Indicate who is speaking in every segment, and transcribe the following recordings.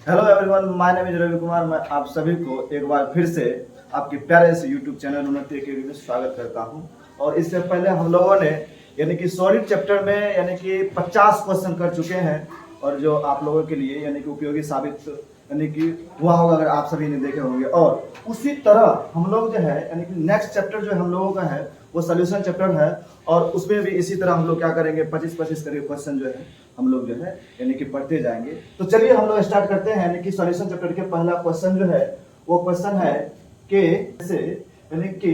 Speaker 1: Hello everyone, my name is Ravi Kumar. मैं आप सभी को एक बार फिर से आपके प्यारे से यूट्यूब चैनल उन्नति अकेडमी में स्वागत करता हूं। और इससे पहले हम लोगों ने यानी कि सॉलिड चैप्टर में यानी कि 50 क्वेश्चन कर चुके हैं, और जो आप लोगों के लिए यानी कि उपयोगी साबित यानी कि हुआ होगा अगर आप सभी ने देखे होंगे। और उसी तरह हम लोग जो है यानी कि नेक्स्ट चैप्टर जो हम लोगों का है वो सोल्यूशन चैप्टर है, और उसमें भी इसी तरह हम लोग क्या करेंगे, 25-25 करके क्वेश्चन जो है हम लोग जो है यानी कि पढ़ते जाएंगे। तो चलिए हम लोग स्टार्ट करते हैं। यानी कि सॉल्यूशन चैप्टर के पहला क्वेश्चन जो है वो क्वेश्चन है कि से यानी कि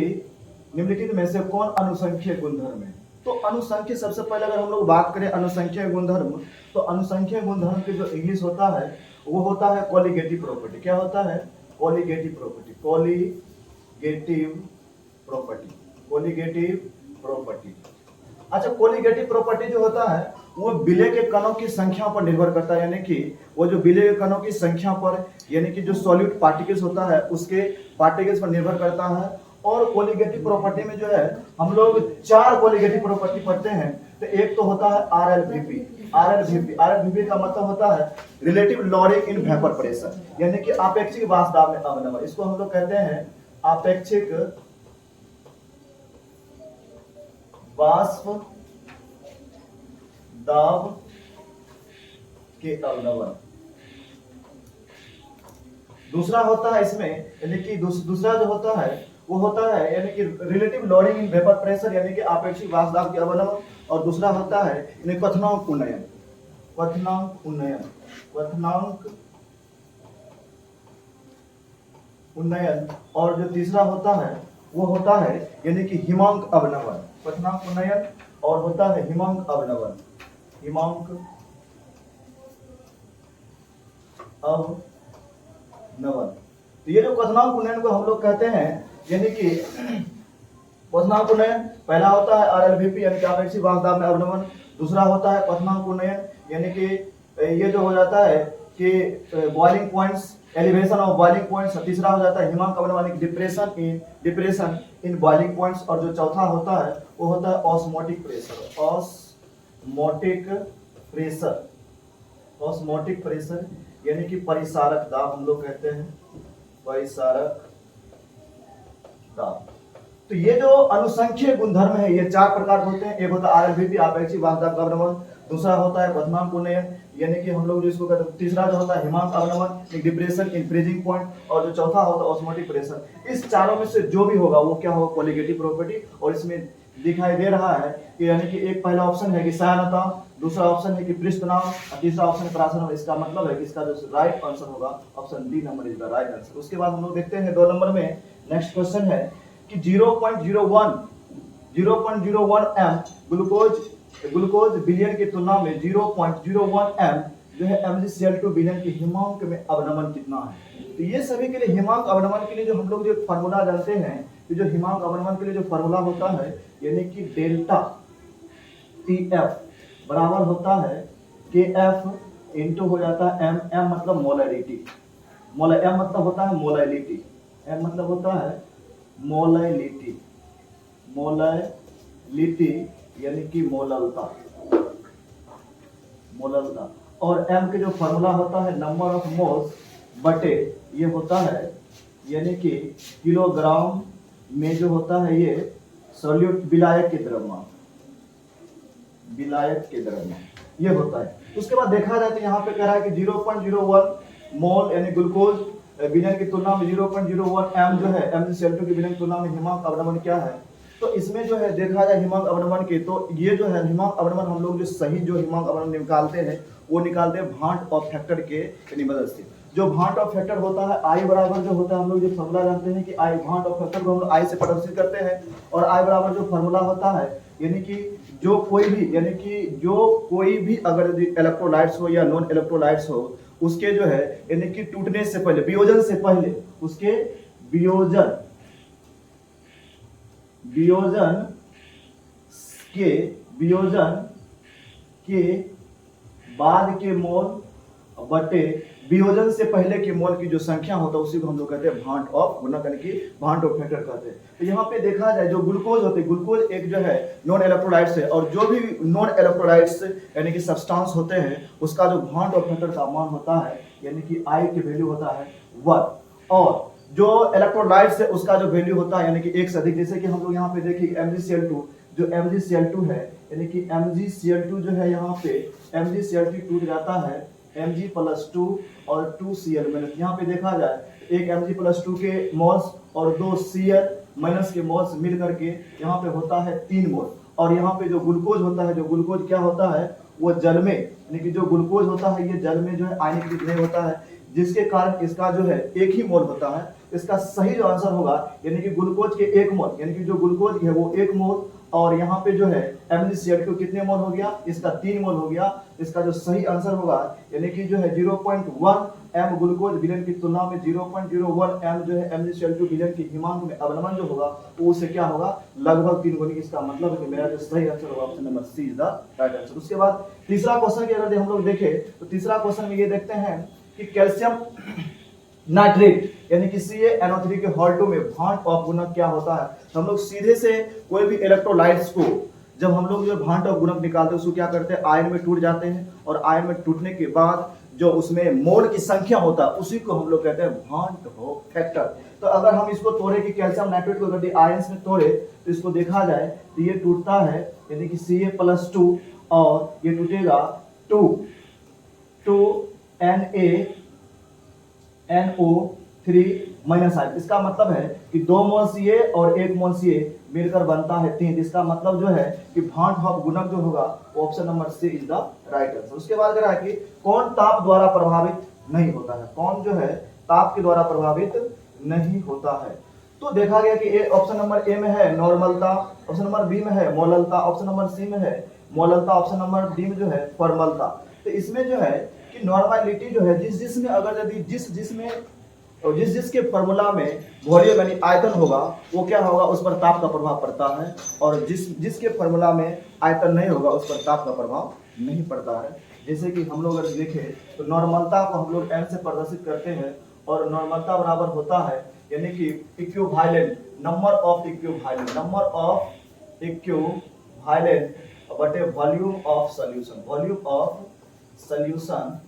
Speaker 1: निम्नलिखित में से कौन अनुसंख्यिकीय गुणधर्म है। तो अनुसंख्यिकीय, सबसे पहले अगर हम लोग बात करें अनुसंख्यिकीय गुणधर्म, तो अनुसंख्यिकीय गुणधर्म की जो इंग्लिश होता है वो होता है कोलिगेटिव प्रॉपर्टी। क्या होता है? Colligative property. Colligative property. Colligative property. अच्छा, कोलिगेटिव प्रॉपर्टी जो होता है वो विलय के कणों की संख्या पर निर्भर करता है। यानी कि वो जो विलय के कणों की संख्या पर यानी कि जो सॉल्यूट पार्टिकल्स होता है उसके पार्टिकल्स पर निर्भर करता है। और कोलिगेटिव प्रॉपर्टी में जो है हम लोग 4 कोलिगेटिव प्रॉपर्टी पढ़ते हैं। तो एक तो होता है RLVP। RLVP का मतलब होता है relative lowering in vapour pressure, यानी कि आपेक्षिक वाष्प दाब में अवनमन। इसको हम लोग कहते हैं आपेक्षिक वाष्प दाब के अवनमन। दूसरा होता है इसमें यानी कि दूसरा जो होता है वो होता है यानी कि relative lowering in vapour pressure, यानी कि आपेक्षिक वाष्प दाब के अवनमन। और दूसरा होता है यानी क्वथनांक उन्नयन। क्वथनांक उन्नयन। क्वथनांक उन्नयन। और जो तीसरा होता है वो होता है यानी कि हिमांक अवनमन। क्वथनांक उन्नयन और होता है हिमांक अवनमन। हिमांक अवनमन। तो ये जो क्वथनांक उन्नयन को हम लोग कहते हैं यानी कि क्वथनांक उन्नयन पहला होता है RLVP यानी कि आपेक्षिक वाष्प दाब में अवनमन। दूसरा होता है क्वथनांक उन्नयन यानी कि ये जो हो जाता है कि boiling points, elevation of boiling points. तीसरा हो जाता है हिमांक अवनमन, डिप्रेशन इन बॉइलिंग पॉइंट्स। और जो चौथा होता है वो होता है osmotic pressure. Osmotic pressure. Osmotic pressure यानी कि परिसारक दाब हम लोग कहते हैं, परिसारक दाब। तो ये जो अनुसंख्यिकीय गुणधर्म है ये 4 प्रकार के होते हैं। एक होता है RLVP आपेक्षिक वाष्प दाब का अवनमन। दूसरा होता है क्वथनांक उन्नयन यानी कि हम लोग जिसको कहते हैं। तीसरा जो होता है हिमांक अवनमन, डिप्रेशन इन फ्रीजिंग पॉइंट। और जो चौथा होता है ऑस्मोटिक प्रेशर। इस चारों में से जो भी होगा वो क्या होगा? Colligative property. और इसमें दिखाई दे रहा है कि यानी कि एक पहला ऑप्शन है कि सायनता, दूसरा ऑप्शन है कि पृष्ठनाव, और तीसरा ऑप्शन है प्रासनाव। इसका मतलब है कि इसका जो राइट आंसर होगा option D number is the right answer. उसके बाद हम लोग देखते हैं 2 नंबर में नेक्स्ट क्वेश्चन है कि 0.01 एम ग्लूकोज विलयन की तुलना में 0.01 एम जो है MgCl2 विलयन की हिमांक में अवनमन कितना है। तो ये सभी के लिए हिमांक अवनमन के लिए जो हम लोग जो फार्मूला जानते हैं, तो जो हिमांक अवनमन के लिए जो फार्मूला होता है यानी कि डेल्टा TF बराबर होता है KF इंटू हो जाता है M मतलब मोलैलिटी। M मतलब होता है मोलैलिटी। M मतलब होता है मोलैलिटी। मोलैलिटी यानी कि मोललता। मोललता। और M के जो फार्मूला होता है नंबर ऑफ मोल्स बटे ये होता है यानी कि किलोग्राम में जो होता है ये सॉल्यूट विलायक के द्रव्यमान। विलायक के द्रव्यमान ये होता है। उसके बाद देखा जाए तो यहाँ पे कह रहा है कि 0.01 मोल यानी ग्लूकोज विलयन की तुलना में 0.01 एम जो है MgCl2 की विलयन की तुलना में हिमांक अवनमन क्या है। तो इसमें जो है देखा जाए हिमांक अवनमन की, तो ये जो है हिमांक अवनमन हम लोग जो सही जो हिमांक अवनमन निकालते हैं वो निकालते हैं भांट ऑफ फैक्टर के यानी मदद से। जो भांट ऑफ फैक्टर होता है I बराबर जो होता है हम लोग जो फॉर्मूला जानते हैं कि I भांट ऑफ फैक्टर को हम लोग I से प्रदर्शित करते हैं। और I बराबर जो फॉर्मूला होता है यानी कि जो कोई भी अगर इलेक्ट्रोलाइट्स हो या नॉन इलेक्ट्रोलाइट्स हो उसके जो है यानी कि टूटने से पहले, वियोजन से पहले, उसके वियोजन के बाद के मोल बटे वियोजन से पहले के मोल की जो संख्या होता है उसी को हम लोग कहते हैं भांट ऑफ गुणक यानी कि भांट ऑफ फैक्टर कहते हैं। तो यहाँ पे देखा जाए जो ग्लूकोज होते हैं, ग्लूकोज एक जो है नॉन इलेक्ट्रोलाइट्स है, और जो भी नॉन इलेक्ट्रोलाइट्स यानी कि सब्सटेंस होते हैं उसका जो भांट ऑफ फैक्टर का मान होता है यानी कि I की वैल्यू होता है 1, और जो इलेक्ट्रोलाइट्स है उसका जो वैल्यू होता है यानी कि 1 से अधिक। जैसे कि हम लोग यहाँ पे देखिए MgCl2, जो MgCl2 है यानी कि MgCl2 जो है यहाँ पे MgCl2 टूट जाता है Mg+2 और 2Cl-। यहाँ पे देखा जाए एक Mg+2 के मोल्स और 2 Cl- के मोल्स मिल करके यहाँ पे होता है 3 मोल। और यहाँ पे जो ग्लूकोज होता है, जो ग्लूकोज क्या होता है वो जल में यानी कि जो ग्लूकोज होता है ये जल में जो है आयनीकृत नहीं होता है, जिसके कारण इसका जो है 1 ही मोल होता है। इसका सही जो आंसर होगा यानी कि ग्लूकोज के 1 मोल यानी कि जो ग्लूकोज है वो 1 मोल, और यहाँ पे जो है MgCl2 कितने मोल हो गया, इसका 3 मोल हो गया। इसका जो सही आंसर होगा यानी कि जो है 0.1 m ग्लूकोज विलयन की तुलना में 0.01 m जो है MgCl2 विलयन की हिमांक में अवलंबन जो होगा वो उससे क्या होगा, लगभग 3 गुनी। इसका मतलब है कि मेरा जो सही आंसर होगा option number C is the right answer. उसके बाद तीसरा क्वेश्चन की अगर हम लोग देखें तो तीसरा क्वेश्चन में ये देखते हैं कि कैल्शियम नाइट्रेट यानी कि CaNO3 के हॉल 2 में भांट ऑफ गुणक क्या होता है। हम लोग सीधे से कोई भी इलेक्ट्रोलाइट्स को जब हम लोग जो भांट ऑफ गुणक निकालते हैं उसको क्या करते हैं, आयन में टूट जाते हैं, और आयन में टूटने के बाद जो उसमें मोल की संख्या होता है उसी को हम लोग कहते हैं भांट ऑफ फैक्टर। तो अगर हम इसको तोड़े कि कैल्शियम नाइट्रेट को अगर आयंस में तोड़े तो इसको देखा जाए तो ये टूटता है यानी कि Ca+2 और ये टूटेगा 2NaNO3-। इसका मतलब है कि 2 मोल Ca और 1 मोल Ca मिलकर बनता है 3। इसका मतलब जो है कि भांट ऑफ गुणक जो होगा वो option number C is the right answer. उसके बाद अगर है कि कौन ताप द्वारा प्रभावित नहीं होता है, कौन जो है ताप के द्वारा प्रभावित नहीं होता है। तो देखा गया कि ऑप्शन नंबर ए में है नॉर्मलता, ऑप्शन नंबर बी में है मोललता, ऑप्शन नंबर सी में है मोललता, ऑप्शन नंबर डी में जो है फॉर्मलता। तो इसमें जो है कि नॉर्मलिटी जो है जिसमें अगर यदि जिसके फॉर्मूला में वॉल्यूम यानी आयतन होगा वो क्या होगा, उस पर ताप का प्रभाव पड़ता है, और जिसके फॉर्मूला में आयतन नहीं होगा उस पर ताप का प्रभाव नहीं पड़ता है। जैसे कि हम लोग अगर देखें तो नॉर्मलता को हम लोग n से प्रदर्शित करते हैं, और नॉर्मलता बराबर होता है यानी कि इक्विवेलेंट नंबर ऑफ इक्विवेलेंट बटे volume of solution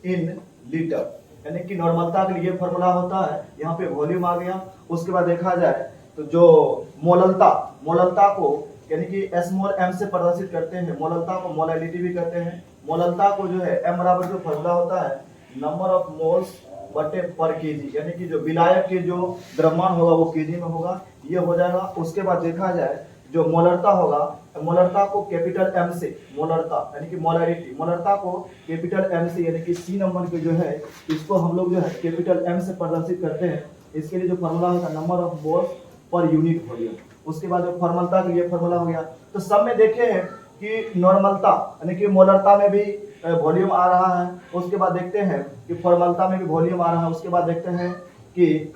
Speaker 1: in litre. यानी कि नॉर्मलता के लिए फॉर्मूला होता है, यहाँ पे वॉल्यूम आ गया। उसके बाद देखा जाए तो जो मोललता को यानी कि S मोल M से प्रदर्शित करते हैं, मोललता को मोलैलिटी भी कहते हैं। मोललता को जो है M बराबर जो फॉर्मूला होता है नंबर ऑफ मोल्स बटे पर केजी, यानी कि जो विलायक के जो द्रव्यमान होगा वो केजी में होगा, ये हो जाएगा। उसके बाद देखा जाए जो मोलरता होगा, मोलरता को कैपिटल M से मोलरता यानी कि मोलरिटी को कैपिटल M से यानी कि C नंबर के जो है इसको हम लोग जो है कैपिटल M से प्रदर्शित करते हैं। इसके लिए जो फॉर्मूला होता है number of moles per unit volume. उसके बाद जो फॉर्मलता के लिए फॉर्मूला हो गया। तो सब में देखे हैं कि नॉर्मलता यानी कि मोलरता में भी वॉल्यूम आ रहा है, उसके बाद देखते हैं कि फॉर्मलता में भी वॉल्यूम आ रहा है, उसके बाद देखते हैं कि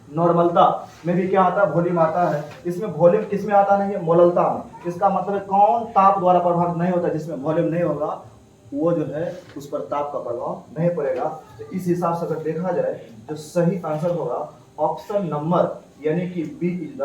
Speaker 1: नॉर्मलता में भी क्या आता है, वॉल्यूम आता है। इसमें वॉल्यूम किसमें आता नहीं है, मोललता में। इसका मतलब है कौन ताप द्वारा प्रभावित नहीं होता, जिसमें वॉल्यूम नहीं होगा वो जो है उस पर ताप का प्रभाव नहीं पड़ेगा। तो इस हिसाब से अगर देखा जाए जो सही आंसर होगा ऑप्शन नंबर यानी कि B is the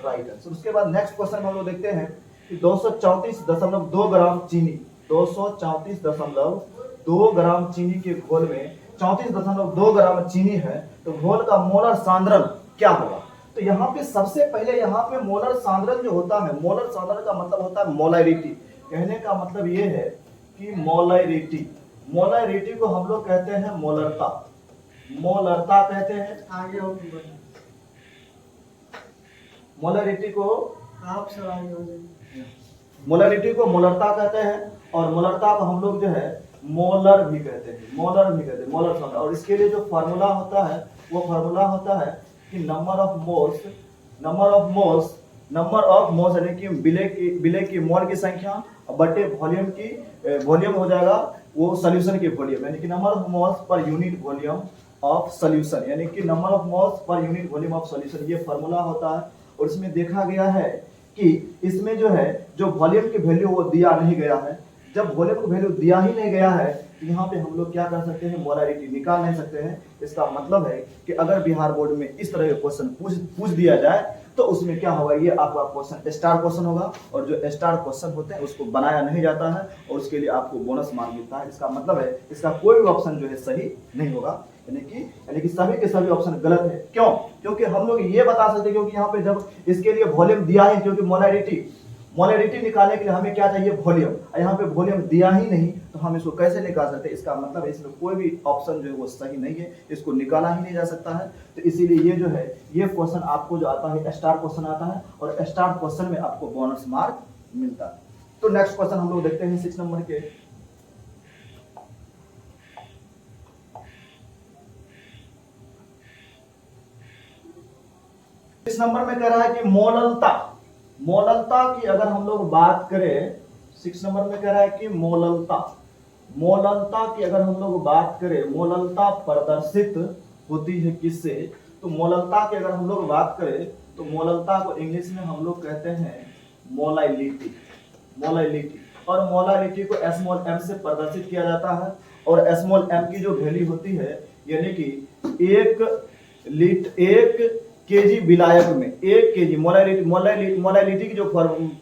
Speaker 1: right answer. उसके बाद नेक्स्ट क्वेश्चन में हम लोग देखते हैं कि 234.2 ग्राम चीनी 234.2 ग्राम चीनी के घोल में 34.2 ग्राम चीनी है, तो घोल का मोलर सांद्रण क्या होगा। तो यहाँ पे सबसे पहले यहाँ पे मोलर सांद्रण जो होता है, मोलर सांद्रण का मतलब होता है मोलैरिटी। कहने का मतलब ये है कि मोलैरिटी को हम लोग कहते हैं मोलरता कहते हैं।
Speaker 2: आगे
Speaker 1: मोलैरिटी को
Speaker 2: आप सब आगे हो जाइए।
Speaker 1: मोलैरिटी को मोलरता कहते हैं, और मोलरता को हम लोग जो है मोलर भी कहते हैं, मोलर सांद्रण। और इसके लिए जो फार्मूला होता है वो फार्मूला होता है कि नंबर ऑफ मोल्स यानी कि विलय की मोल की संख्या बटे वॉल्यूम हो जाएगा वो सॉल्यूशन की वॉल्यूम, यानी कि number of moles per unit volume of solution, यानी कि number of moles per unit volume of solution, ये फार्मूला होता है। और इसमें देखा गया है कि इसमें जो है जो वॉल्यूम की वैल्यू वो दिया नहीं गया है, जब वॉल्यूम को वैल्यू दिया ही नहीं गया है तो यहाँ पे हम लोग क्या कर सकते हैं, मोलैरिटी निकाल नहीं सकते हैं। इसका मतलब है कि अगर बिहार बोर्ड में इस तरह के क्वेश्चन पूछ दिया जाए तो उसमें क्या होगा, ये आपका क्वेश्चन स्टार क्वेश्चन होगा, और जो स्टार क्वेश्चन होते हैं उसको बनाया नहीं जाता है और उसके लिए आपको बोनस मार्क मिलता है। इसका मतलब है इसका कोई भी ऑप्शन जो है सही नहीं होगा, यानी कि सभी के सभी ऑप्शन गलत है। क्यों? क्योंकि हम लोग ये बता सकते हैं, क्योंकि यहाँ पे जब इसके लिए वॉल्यूम दिया है, क्योंकि मोलैरिटी निकालने के लिए हमें क्या चाहिए, वॉल्यूम, यहाँ पे वॉल्यूम दिया ही नहीं तो हम इसको कैसे निकाल सकते हैं। इसका मतलब है इसमें कोई भी ऑप्शन जो है वो सही नहीं है, इसको निकाला ही नहीं जा सकता है। तो इसीलिए ये जो है ये क्वेश्चन आपको जो आता है स्टार क्वेश्चन आता है, और स्टार क्वेश्चन में आपको बोनस मार्क मिलता है। तो नेक्स्ट क्वेश्चन हम लोग देखते हैं 6 नंबर के। इस नंबर में कह रहा है कि मोललता की अगर हम लोग बात करें, 6 नंबर में कह रहा है कि मोललता की अगर हम लोग बात करें, मोललता प्रदर्शित होती है किससे? तो मोललता की अगर हम लोग बात करें तो मोललता को इंग्लिश में हम लोग कहते हैं मोलाइलिटी, और मोलाइलिटी को स्मॉल m से प्रदर्शित किया जाता है। और स्मॉल m की जो वैल्यू होती है, यानी कि 1 केजी विलायक में 1 केजी मोलाइलिटी की जो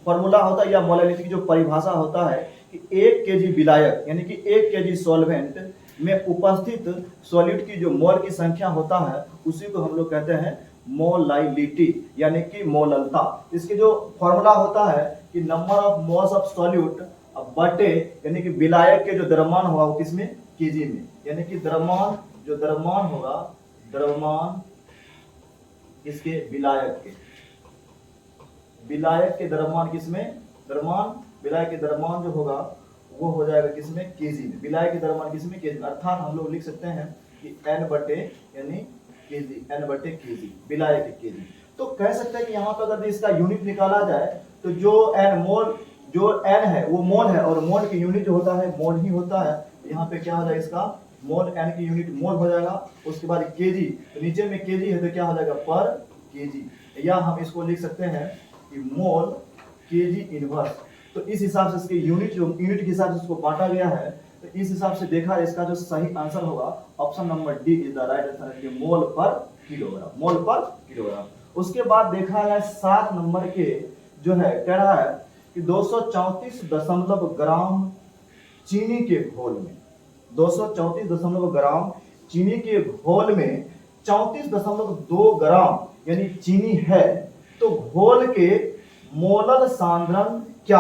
Speaker 1: फॉर्मूला होता है या मोलाइलिटी की जो परिभाषा होता है कि 1 केजी विलायक यानी कि 1 केजी सॉल्वेंट में उपस्थित सॉल्यूट की जो मोल की संख्या होता है उसी को हम लोग कहते हैं मोलाइलिटी यानी कि मोललता। इसके जो फॉर्मूला होता है कि number of moles of solute बटे यानी कि विलायक के जो द्रव्यमान होगा वो किसमें, केजी में, यानी कि द्रव्यमान होगा, द्रव्यमान इसके विलायक के द्रव्यमान किसमें, विलायक के द्रव्यमान जो होगा वो हो जाएगा किसमें, केजी में। विलायक के द्रव्यमान किसमें, केजी में। अर्थात हम लोग लिख सकते हैं कि n बटे यानी केजी, n बटे केजी, विलायक के केजी। तो कह सकते हैं कि यहाँ पर अगर इसका यूनिट निकाला जाए तो जो n है वो मोल है, और मोल की यूनिट जो होता है मोल ही होता है। यहाँ पे क्या हो जाएगा, इसका मोल n की यूनिट मोल हो जाएगा। उसके बाद केजी, तो नीचे में केजी है तो क्या हो जाएगा, पर केजी, या हम इसको लिख सकते हैं कि मोल केजी इनवर्स। तो इस हिसाब से इसके यूनिट के हिसाब से इसको बांटा गया है। तो इस हिसाब से देखा, इसका जो सही आंसर होगा option number D is the right answer, mole per kilogram. उसके बाद देखा है 7 नंबर के जो है, कह रहा है कि 234 ग्राम चीनी के घोल में, 234 ग्राम चीनी के घोल में 34.2 ग्राम यानी चीनी है, तो घोल के मोलल सांद्रण क्या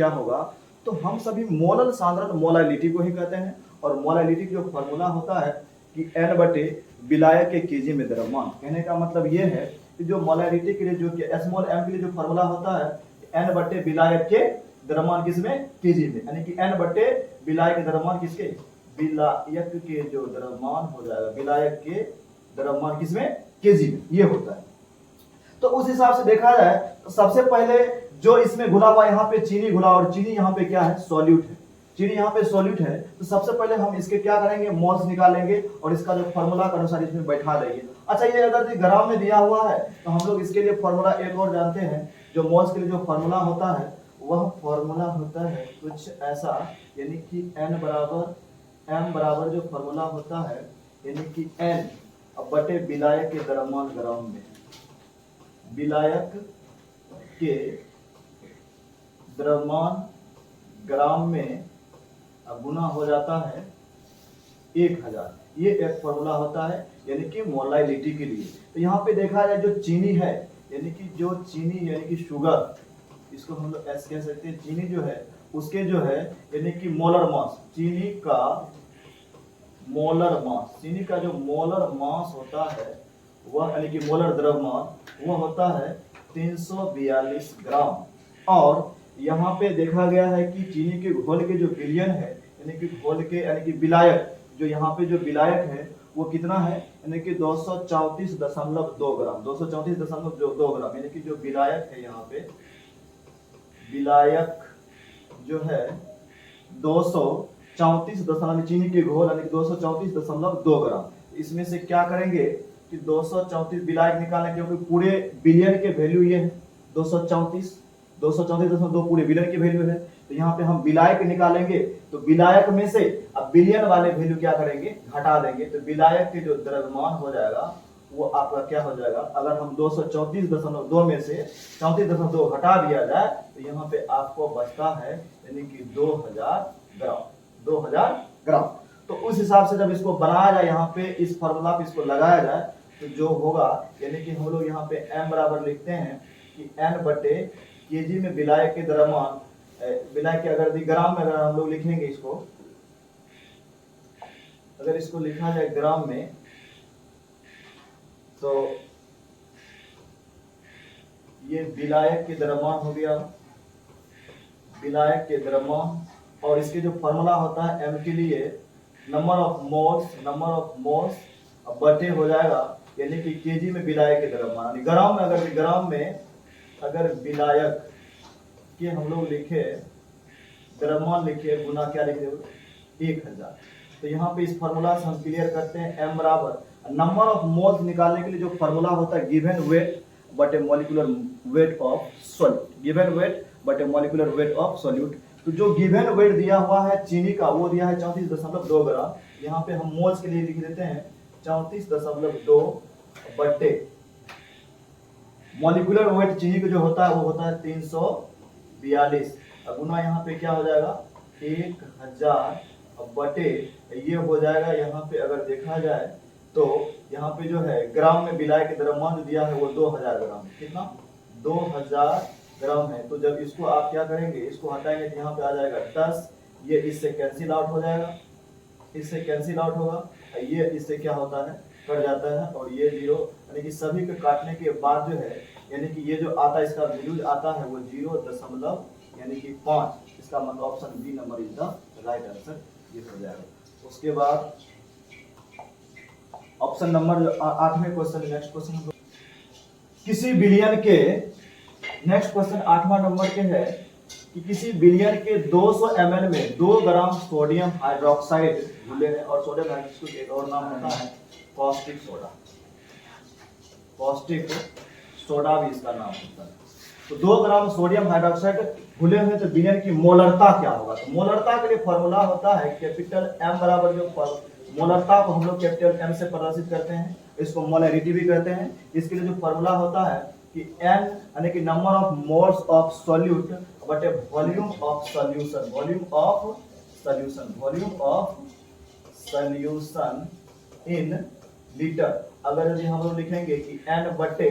Speaker 1: होगा, तो हम सभी मोलल सांद्रण मोलाइलिटी को ही कहते हैं, और मोलाइलिटी जो फॉर्मूला होता है कि n बटे विलायक के केजी में द्रव्यमान। कहने का मतलब ये है कि जो मोलाइलिटी के लिए जो स्मॉल m के लिए जो फॉर्मूला होता है n बटे विलायक के द्रव्यमान किसमें, केजी में, यानी कि n बटे विलायक के द्रव्यमान किसके, विलायक के जो द्रव्यमान हो जाएगा, विलायक के द्रव्यमान किसमें, केजी में, ये होता है। तो उस हिसाब से देखा जाए तो सबसे पहले जो इसमें घुला हुआ यहाँ पे चीनी घुला, और चीनी यहाँ पे क्या है, सॉल्यूट है, चीनी यहाँ पे सॉल्यूट है। तो सबसे पहले हम इसके क्या करेंगे, मोल्स निकालेंगे और इसका जो फॉर्मूला के अनुसार इसमें बैठा देंगे। अच्छा, ये अगर ग्राम में दिया हुआ है तो हम लोग इसके लिए फॉर्मूला एक और जानते हैं, जो मोल्स के लिए जो फॉर्मूला होता है वह फॉर्मूला होता है कुछ ऐसा, यानी कि m बराबर जो फॉर्मूला होता है, यानी कि n बटे विलायक के द्रव्यमान ग्राम में, विलायक के द्रव्यमान ग्राम में गुना हो जाता है 1000। ये एक फॉर्मूला होता है यानी कि मोलाइलिटी के लिए। तो यहाँ पे देखा जाए जो चीनी है, यानी कि जो चीनी यानी कि शुगर, इसको हम लोग ऐसे कह सकते हैं, चीनी जो है उसके जो है यानी कि मोलर मास, चीनी का जो मोलर मास होता है वह यानी कि मोलर द्रव्यमान वह होता है 342 ग्राम। और यहाँ पे देखा गया है कि चीनी के घोल के जो विलयन है, यानी कि घोल के यानी कि विलायक, जो यहाँ पे जो विलायक है वो कितना है, यानी कि 234.2 ग्राम, 234.2 ग्राम, यानी कि जो विलायक है यहाँ पे, विलायक जो है 234 चीनी के घोल यानी कि 234.2 ग्राम। इसमें से क्या करेंगे कि 234 विलायक निकालें, क्योंकि पूरे बिलियन के वैल्यू ये है 234.2 पूरे बिलियन की वैल्यू है। तो यहाँ पे हम विलायक निकालेंगे, तो विलायक में से अब बिलियन वाले वैल्यू क्या करेंगे, घटा देंगे। तो विलायक के जो द्रव्यमान हो जाएगा वो आपका क्या हो जाएगा, अगर हम 234.2 में से 34.2 घटा दिया जाए तो यहाँ पे आपको बचता है यानी कि 2000 ग्राम, 2000 ग्राम। तो उस हिसाब से जब इसको बनाया जाए, यहाँ पे इस फॉर्मूला पे इसको लगाया जाए तो जो होगा यानी कि हम लोग यहाँ पे m बराबर लिखते हैं कि n बटे केजी में विलायक के द्रव्यमान, विलायक के अगर ग्राम में अगर हम लोग लिखेंगे इसको, अगर इसको लिखा जाए ग्राम में तो ये विलायक के द्रव्यमान हो गया, विलायक के द्रव्यमान। और इसके जो फॉर्मूला होता है m के लिए नंबर ऑफ मोल्स बटे हो जाएगा यानी कि केजी में विलायक के द्रव्यमान। ग्राम में अगर विलायक के हम लोग लिखे द्रव्यमान लिखे गुना क्या लिख दे 1000। तो यहाँ पे इस फॉर्मूला से हम क्लियर करते हैं m बराबर नंबर ऑफ मोल्स निकालने के लिए जो फॉर्मूला होता है गिवन वेट बटे molecular weight of solute, given weight बटे मॉलिक्यूलर वेट ऑफ सॉल्यूट। तो जो गिवन वेट दिया हुआ है चीनी का वो दिया है 34.2 ग्राम। यहाँ पे हम मोल्स के लिए लिख देते हैं 34.2 बटे मॉलिक्यूलर वेट चीनी का जो होता है वो होता है 342। गुना यहाँ पे क्या हो जाएगा 1000 बटे ये हो जाएगा यहाँ पे अगर देखा जाए तो यहाँ पे जो है ग्राम में विलायक के द्रव्यमान जो दिया है वो 2000 ग्राम, कितना 2000 ग्राम है। तो जब इसको आप क्या करेंगे, इसको हटाएंगे तो यहाँ पे आ जाएगा 10, ये इससे कैंसिल आउट हो जाएगा, इससे कैंसिल आउट होगा, ये इससे क्या होता है कट जाता है और ये 0, यानी कि सभी को काटने के बाद जो है यानी कि ये जो आता है इसका वैल्यू आता है वो 0 यानी कि 5। इसका मतलब option B number is the right answer, ये हो जाएगा। उसके बाद ऑप्शन नंबर 8वें क्वेश्चन, नेक्स्ट क्वेश्चन किसी बिलियन के, नेक्स्ट क्वेश्चन 8वां नंबर के है कि किसी बिलियन के 200 ml में 2 ग्राम सोडियम हाइड्रोक्साइड घुले हैं। और सोडियम हाइड्रोक्साइड का एक और नाम होता है कॉस्टिक सोडा, कॉस्टिक सोडा भी इसका नाम होता है। तो 2 ग्राम सोडियम हाइड्रोक्साइड घुले हुए तो बिलियन की मोलरता क्या होगा। तो मोलरता के लिए फॉर्मूला होता है कैपिटल M बराबर जो मोलरता को हम लोग कैपिटल M से प्रदर्शित करते हैं, इसको मोलरिटी भी कहते हैं। इसके लिए जो फॉर्मूला होता है कि N यानी कि number of moles of solute बटे volume of solution, volume of solution, volume of solution in litre. अगर यदि हम लोग लिखेंगे कि N बटे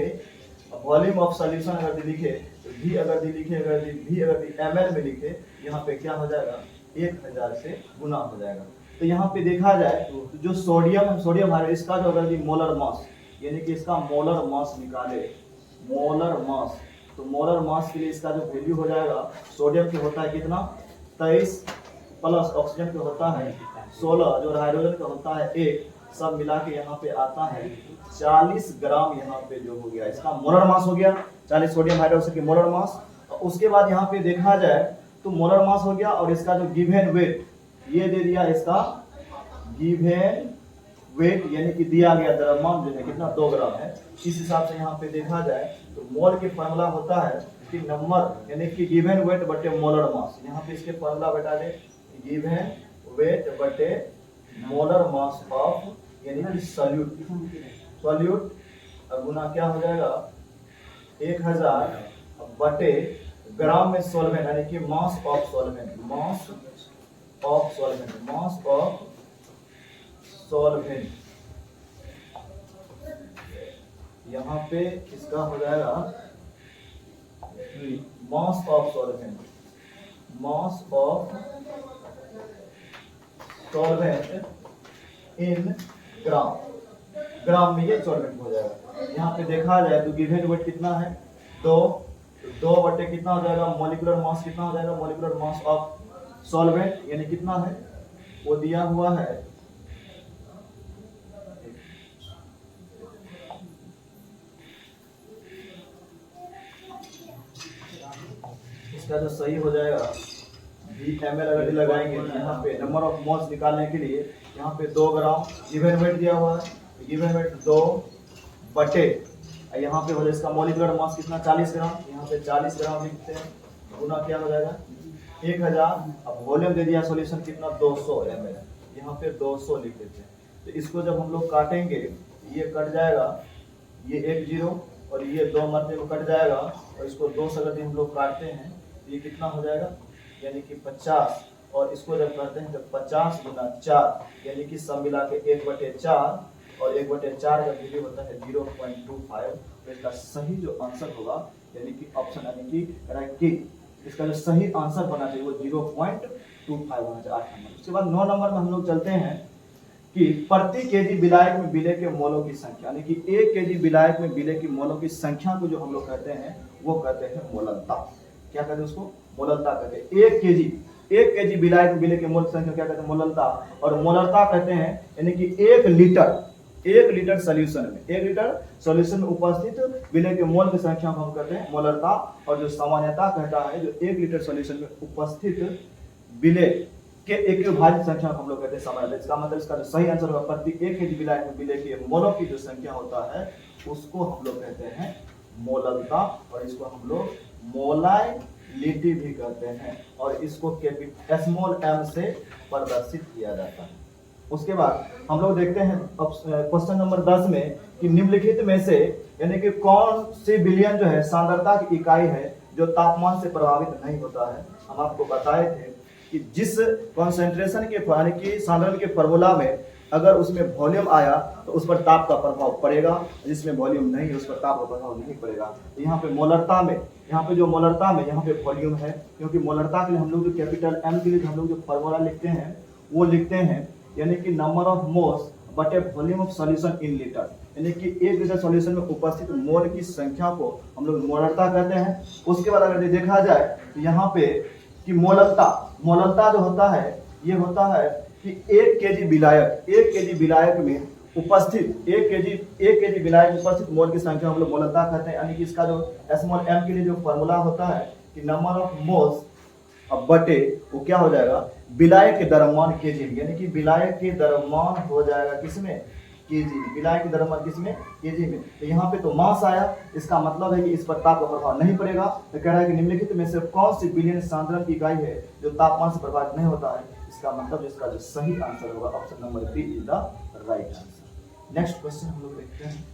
Speaker 1: वॉल्यूम ऑफ सॉल्यूशन अगर लिखे तो V अगर लिखे, अगर V अगर ml में लिखे, यहाँ पे क्या हो जाएगा 1000 से गुना हो जाएगा। तो यहाँ पे देखा जाए तो जो सोडियम है इसका जो अगर मोलर मास यानी कि इसका मोलर मास निकाले, मोलर मास, तो मोलर मास के लिए इसका जो वैल्यू हो जाएगा सोडियम के होता है कितना 23 प्लस ऑक्सीजन के होता है 16, जो हाइड्रोजन का होता है 1, सब मिला के यहाँ पे आता है 40 ग्राम। यहाँ पे जो हो गया इसका मोलर मास हो गया 40 सोडियम हाइड्रोक्साइड की मोलर मास। उसके बाद यहाँ पे देखा जाए तो मोलर मास हो गया और इसका जो गिवन वेट ये दे दिया, इसका गिवन वेट यानी कि दिया गया द्रव्यमान जो है कितना 2 ग्राम है। इस हिसाब से यहाँ पे देखा जाए तो मोल के फॉर्मूला होता है कि नंबर यानी कि गिवन वेट बटे मोलर मास। यहाँ पे इसके फॉर्मूला बता दे गिवन वेट बटे मोलर मास ऑफ यानी कि सॉल्यूट गुना क्या हो जाएगा 1000 बटे ग्राम में सॉल्वेंट यानी कि mass of solvent, mass of solvent, mass of solvent. यहाँ पे इसका हो जाएगा mass of solvent, mass of solvent in gram, gram में ये सॉल्वेंट हो जाएगा। यहाँ पे देखा जाए तो गिवन वेट कितना है 2 बटे कितना हो जाएगा मॉलिक्यूलर मास कितना हो जाएगा, मॉलिक्यूलर मास ऑफ सॉल्वेंट यानी कितना है वो दिया हुआ है इसका जो सही हो जाएगा ml अगर लगाएंगे तो यहाँ पे नंबर ऑफ मोल्स निकालने के लिए यहाँ पे 2 ग्राम गिवन वेट दिया हुआ है, गिवन वेट 2 बटे यहाँ पे हो जाए इसका मॉलिक्यूलर मास कितना 40 ग्राम, यहाँ पे 40 ग्राम लिखते हैं गुना क्या हो जाएगा 1000। अब वॉल्यूम दे दिया सॉल्यूशन कितना 200 ml, यहाँ पे 200 लिख देते हैं। तो इसको जब हम लोग काटेंगे ये कट जाएगा, ये 1 0 और ये 2 मरते में कट जाएगा, और इसको 2 से अगर हम लोग काटते हैं तो ये कितना हो जाएगा, यानी कि 50। और इसको जब करते हैं तो 50 गुना 4 यानी कि सब मिला के 1/4, और 1/4 का वैल्यू होता है 0.25। तो इसका सही जो आंसर होगा यानी कि ऑप्शन यानी कि राइट की इसका जो सही आंसर होना चाहिए वो 0.25 होना चाहिए 8 नंबर। उसके बाद 9 नंबर में हम लोग चलते हैं कि प्रति केजी विलायक में विलेय के मोलों की संख्या, यानी कि 1 केजी विलायक में विलेय की मोलों की संख्या को जो हम लोग कहते हैं वो कहते हैं मोललता। क्या कहते हैं उसको, मोललता कहते हैं। 1 केजी विलायक में विलेय के मोल की संख्या क्या कहते हैं, मोललता। और मोलरता कहते हैं यानी कि 1 लीटर सॉल्यूशन में 1 लीटर सॉल्यूशन में उपस्थित विलेय के मोल की संख्या को हम कहते हैं मोलरता। और जो सामान्यता कहता है जो 1 लीटर सॉल्यूशन में उपस्थित विलेय के एकविभाजित संख्या को हम लोग कहते हैं सामान्यता। इसका मतलब इसका जो सही आंसर होगा प्रति 1 केजी विलायक में विलेय के मोलों की जो संख्या होता है उसको हम लोग कहते हैं मोललता, और इसको हम लोग मोलाइलिटी भी कहते हैं, और इसको स्मॉल m से प्रदर्शित किया जाता है। उसके बाद हम लोग देखते हैं क्वेश्चन नंबर 10 में कि निम्नलिखित में से यानी कि कौन सी विलयन जो है सांद्रता की इकाई है जो तापमान से प्रभावित नहीं होता है। हम आपको बताए थे कि जिस कॉन्सेंट्रेशन के यानी कि सांद्रण के फॉर्मूला में अगर उसमें वॉल्यूम आया तो उस पर ताप का प्रभाव पड़ेगा, जिसमें वॉल्यूम नहीं है उस पर ताप का प्रभाव नहीं पड़ेगा। तो यहाँ पे मोलरता में यहाँ पे वॉल्यूम है, क्योंकि मोलरता के लिए हम लोग जो कैपिटल M के लिए हम लोग जो फॉर्मूला लिखते हैं वो लिखते हैं यानी कि नंबर ऑफ मोल्स बटे volume of solution in litre, यानी कि 1 लीटर सॉल्यूशन में उपस्थित मोल की संख्या को हम लोग मोलरता कहते हैं। उसके बाद अगर देखा जाए तो यहाँ पे कि मोललता जो होता है ये होता है कि 1 केजी विलायक में उपस्थित 1 केजी विलायक में उपस्थित मोल की संख्या हम लोग मोललता कहते हैं। यानी कि इसका जो स्मॉल m के लिए जो फॉर्मूला होता है कि नंबर ऑफ मोल्स अब बटे वो क्या हो जाएगा विलायक के द्रव्यमान केजी, यानी कि विलायक के द्रव्यमान हो जाएगा किसमें, केजी। विलायक के द्रव्यमान किसमें, केजी में। तो यहाँ पे तो मास आया, इसका मतलब है कि इस पर ताप का प्रभाव नहीं पड़ेगा। तो कह रहा है कि निम्नलिखित में से कौन सी विलयन सांद्रण की इकाई है जो तापमान से प्रभावित नहीं होता है। इसका मतलब इसका जो सही आंसर होगा option number 3 is the right answer. Next question हम लोग देखते हैं।